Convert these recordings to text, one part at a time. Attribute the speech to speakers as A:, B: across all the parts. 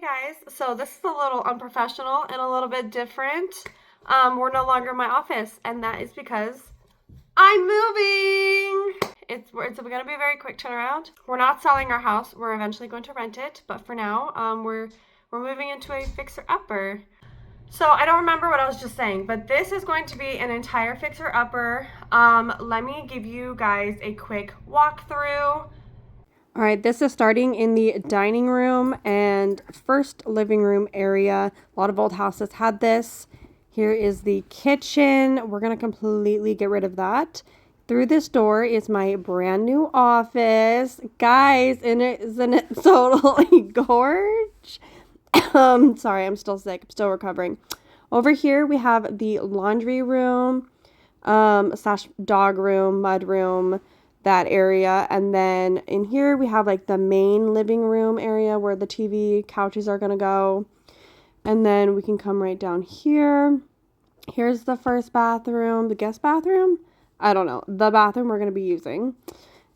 A: guys, so this is a little unprofessional and a little bit different. We're no longer in my office, and that is because I'm moving. It's going to be a very quick turnaround. We're not selling our house. We're eventually going to rent it, but for now, we're moving into a fixer-upper. So I don't remember what I was just saying, but this is going to be an entire fixer-upper. Let me give you guys a quick walkthrough. All right, this is starting in the dining room and first living room area. A lot of old houses had this. Here is the kitchen. We're going to completely get rid of that. Through this door is my brand new office. Guys, isn't it totally gorge? Sorry, I'm still sick. I'm still recovering. Over here, we have the laundry room, slash dog room, mud room, that area. And then in here we have like the main living room area where the TV couches are gonna go. And then we can come right down here. Here's the first bathroom, the guest bathroom. I don't know, the bathroom we're gonna be using.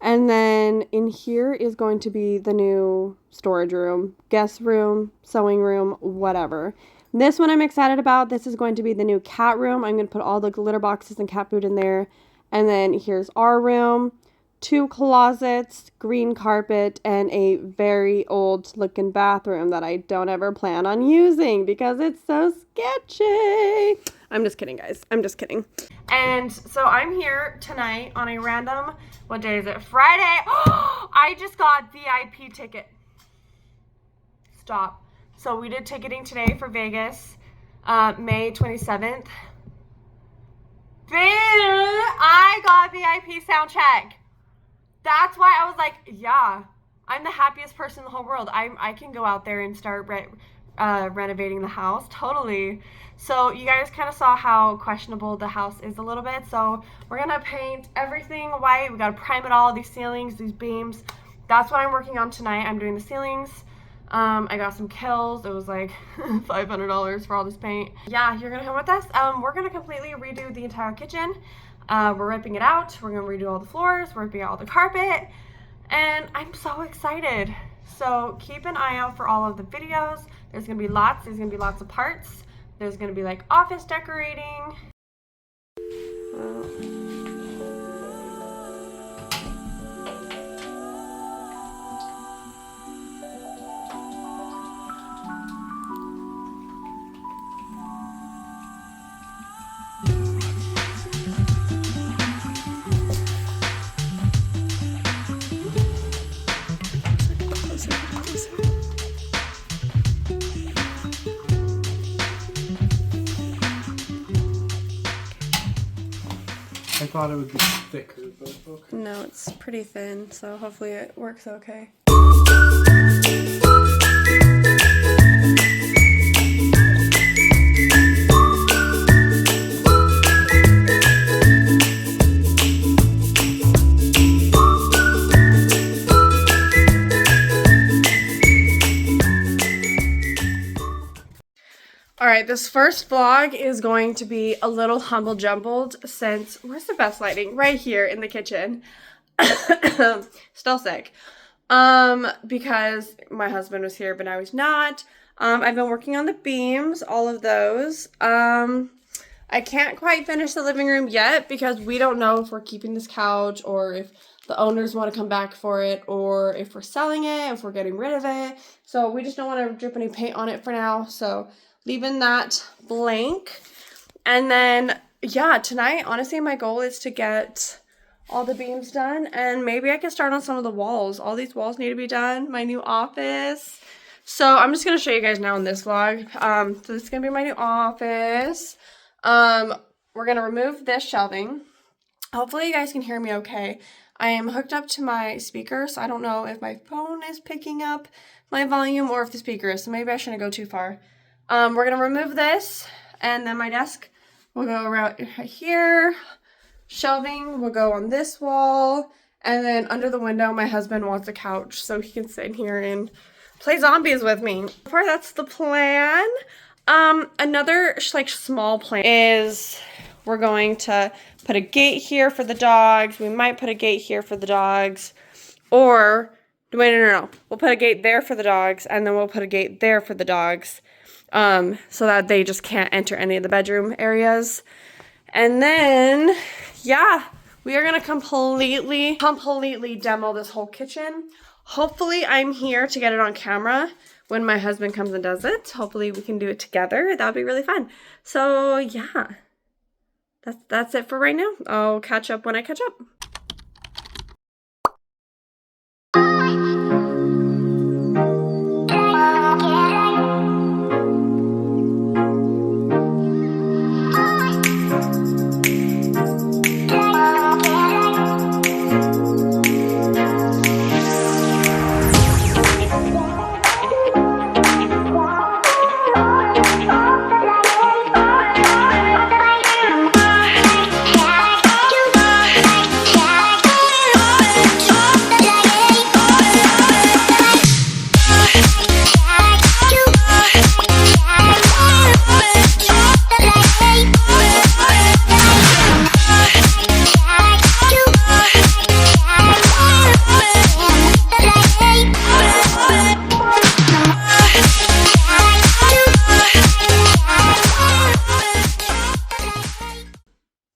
A: And then in here is going to be the new storage room, guest room, sewing room, whatever. This one I'm excited about. This is going to be the new cat room. I'm going to put all the glitter boxes and cat food in there. And then here's our room. 2 closets, green carpet, and a very old looking bathroom that I don't ever plan on using because it's so sketchy. I'm just kidding, guys. I'm just kidding. And so I'm here tonight on a random, what day is it? Friday. I just got VIP ticket. Stop. So we did ticketing today for Vegas, May 27th. I got VIP sound check. That's why I was like, yeah, I'm the happiest person in the whole world. I can go out there and start renovating the house. Totally. So you guys kind of saw how questionable the house is a little bit. So we're going to paint everything white. We got to prime it all, these ceilings, these beams. That's what I'm working on tonight. I'm doing the ceilings. I got some kills. It was like $500 for all this paint. Yeah, you're going to come with us. We're going to completely redo the entire kitchen. We're ripping it out. We're going to redo all the floors. We're ripping out all the carpet. And I'm so excited. So keep an eye out for all of the videos. There's going to be lots. There's going to be lots of parts. There's going to be like office decorating.
B: I thought it would be thicker, but okay.
A: No, it's pretty thin, so hopefully it works okay. Alright, this first vlog is going to be a little humble jumbled since, where's the best lighting? Right here in the kitchen. Still sick. Because my husband was here, but now he's not. I've been working on the beams, all of those. I can't quite finish the living room yet because we don't know if we're keeping this couch or if the owners want to come back for it or if we're selling it, if we're getting rid of it. So we just don't want to drip any paint on it for now. So leaving that blank. And then, yeah, tonight, honestly, my goal is to get all the beams done. And maybe I can start on some of the walls. All these walls need to be done. My new office. So I'm just going to show you guys now in this vlog. So this is going to be my new office. We're going to remove this shelving. Hopefully you guys can hear me okay. I am hooked up to my speaker, so I don't know if my phone is picking up my volume or if the speaker is. So maybe I shouldn't go too far. We're going to remove this, and then my desk will go around here. Shelving will go on this wall, and then under the window, my husband wants a couch, so he can sit in here and play zombies with me. So far, that's the plan. Another, like, small plan is we're going to put a gate here for the dogs. We might put a gate here for the dogs, or Wait, no. We'll put a gate there for the dogs, and then we'll put a gate there for the dogs, so that they just can't enter any of the bedroom areas. And then, yeah, we are gonna completely demo this whole kitchen. Hopefully, I'm here to get it on camera when my husband comes and does it. Hopefully, we can do it together. That would be really fun. So, yeah, that's it for right now. I'll catch up when I catch up.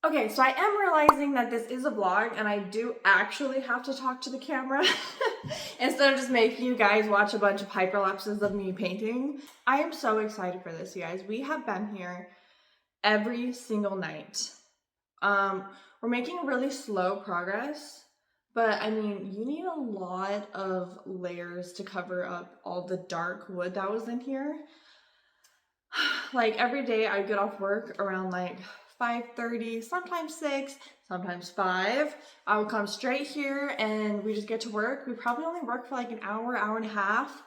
A: Okay, so I am realizing that this is a vlog and I do actually have to talk to the camera instead of just making you guys watch a bunch of hyperlapses of me painting. I am so excited for this, you guys. We have been here every single night. We're making really slow progress, but I mean, you need a lot of layers to cover up all the dark wood that was in here. Like every day I get off work around like 5:30, sometimes 6, sometimes 5. I will come straight here and we just get to work. We probably only work for like an hour, hour and a half.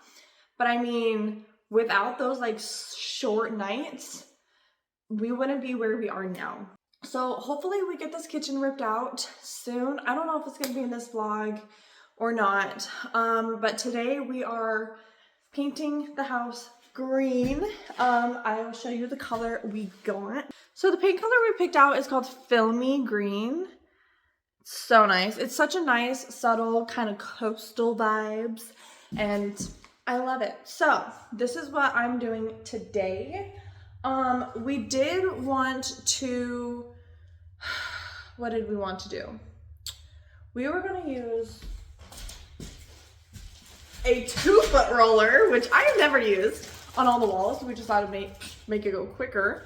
A: But I mean, without those like short nights, we wouldn't be where we are now. So hopefully we get this kitchen ripped out soon. I don't know if it's gonna be in this vlog or not. But today we are painting the house green. I will show you the color we got. So the paint color we picked out is called Filmy Green. So nice. It's such a nice, subtle, kind of coastal vibes, and I love it. So this is what I'm doing today. We did want to, what did we want to do? We were gonna use a 2-foot roller, which I have never used on all the walls. We just thought it'd make it go quicker.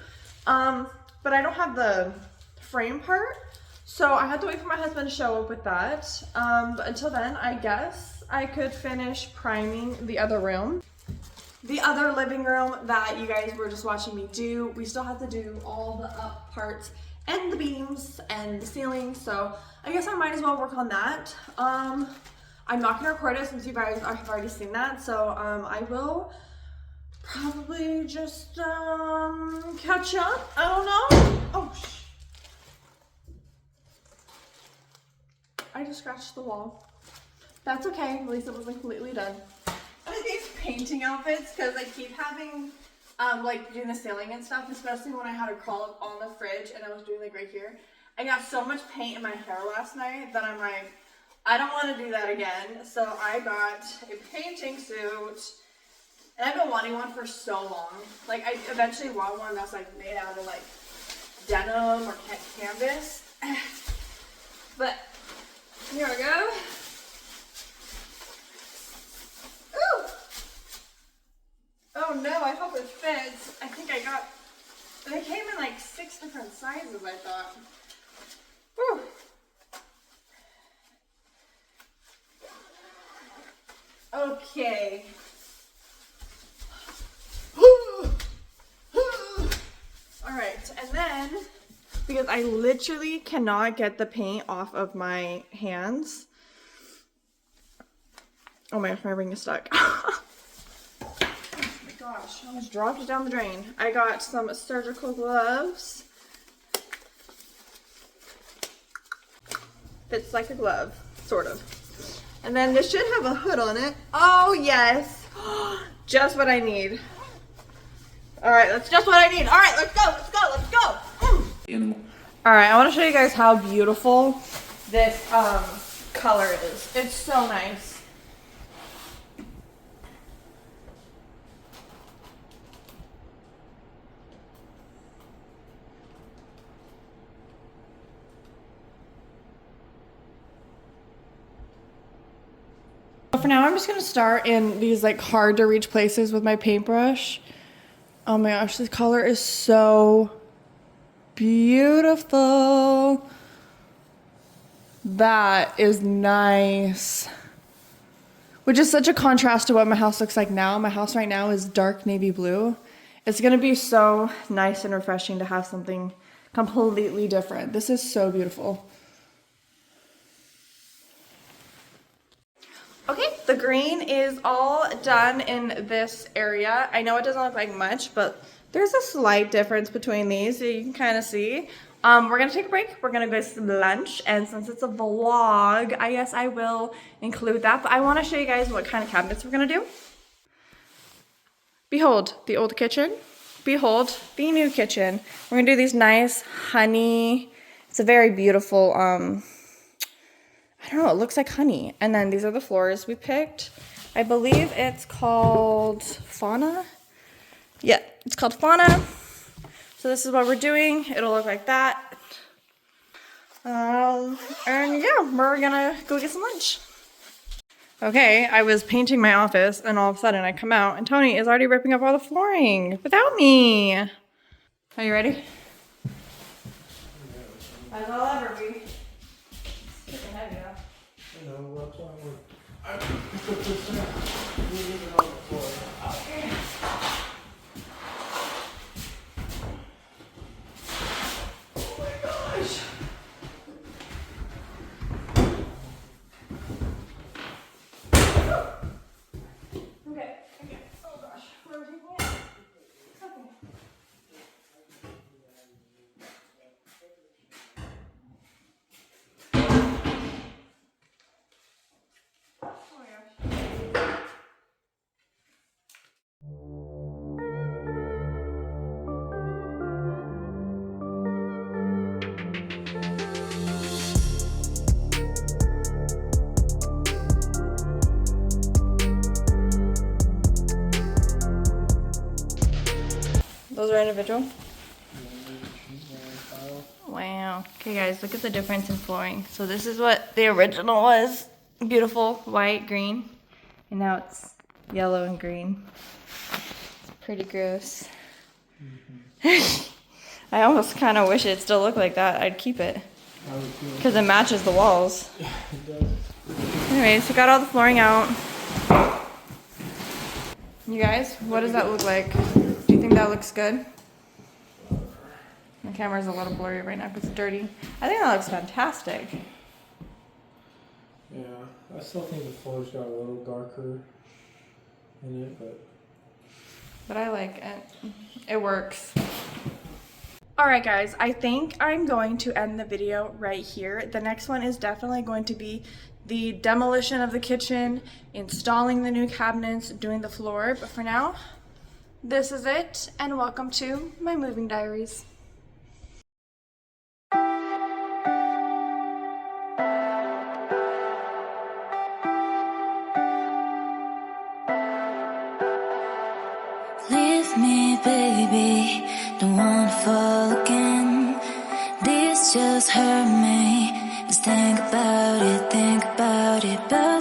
A: But I don't have the frame part, so I had to wait for my husband to show up with that. But until then, I guess I could finish priming the other room. The other living room that you guys were just watching me do, we still have to do all the up parts and the beams and the ceiling, so I guess I might as well work on that. I'm not gonna record it since you guys have already seen that, so I will probably just catch up. I don't know. Oh, I just scratched the wall. That's okay. At least it wasn't completely done. I like these painting outfits because I keep having like doing the ceiling and stuff, especially when I had to crawl up on the fridge and I was doing like right here. I got so much paint in my hair last night that I'm like, I don't want to do that again. So I got a painting suit. And I've been wanting one for so long. Like, I eventually want one that's like made out of like denim or canvas. But here we go. Ooh! Oh no, I hope it fits. I think I got, they came in like 6 different sizes, I thought. Whew. Okay. Alright, and then, because I literally cannot get the paint off of my hands. Oh my ring is stuck. Oh my gosh, I almost dropped it down the drain. I got some surgical gloves. Fits like a glove, sort of. And then this should have a hood on it. Oh yes, just what I need. All right, that's just what I need. All right, let's go, let's go, let's go. All right, I want to show you guys how beautiful this color is. It's so nice. now I'm just gonna start in these like hard to reach places with my paintbrush. Oh my gosh, this color is so beautiful. That is nice. Which is such a contrast to what my house looks like now. My house right now is dark navy blue. It's gonna be so nice and refreshing to have something completely different. This is so beautiful. Okay, the green is all done in this area. I know it doesn't look like much, but there's a slight difference between these, so you can kind of see. We're gonna take a break. We're gonna go to some lunch, and since it's a vlog, I guess I will include that. But I want to show you guys what kind of cabinets we're gonna do. Behold the old kitchen. Behold the new kitchen. We're gonna do these nice honey. It's a very beautiful. I don't know, it looks like honey. And then these are the floors we picked. I believe it's called Fauna. Yeah, it's called Fauna. So this is what we're doing. It'll look like that. And yeah, we're gonna go get some lunch. Okay, I was painting my office and all of a sudden I come out and Tony is already ripping up all the flooring without me. Are you ready? As I'll ever be.
B: I put this in. Leave it on the floor.
A: Okay. Oh my gosh. Okay. Oh gosh. Where are we taking it? Okay. Those are individual? Wow. Okay guys, look at the difference in flooring. So this is what the original was. Beautiful, white, green. And now it's yellow and green. It's pretty gross. I almost kind of wish it still looked like that. I'd keep it. Because it matches the walls.
B: Yeah, it does.
A: Anyways, we got all the flooring out. You guys, what does that look like? Do you think that looks good? My camera's a little blurry right now because it's dirty. I think that looks fantastic.
B: Yeah, I still think the floor's got a little darker in it,
A: But I like it. It works. Alright guys, I think I'm going to end the video right here. The next one is definitely going to be the demolition of the kitchen, installing the new cabinets, doing the floor. But for now, this is it, and welcome to my moving diaries.
C: Leave me, baby, don't wanna fall again. This just hurt me. Just think about it, but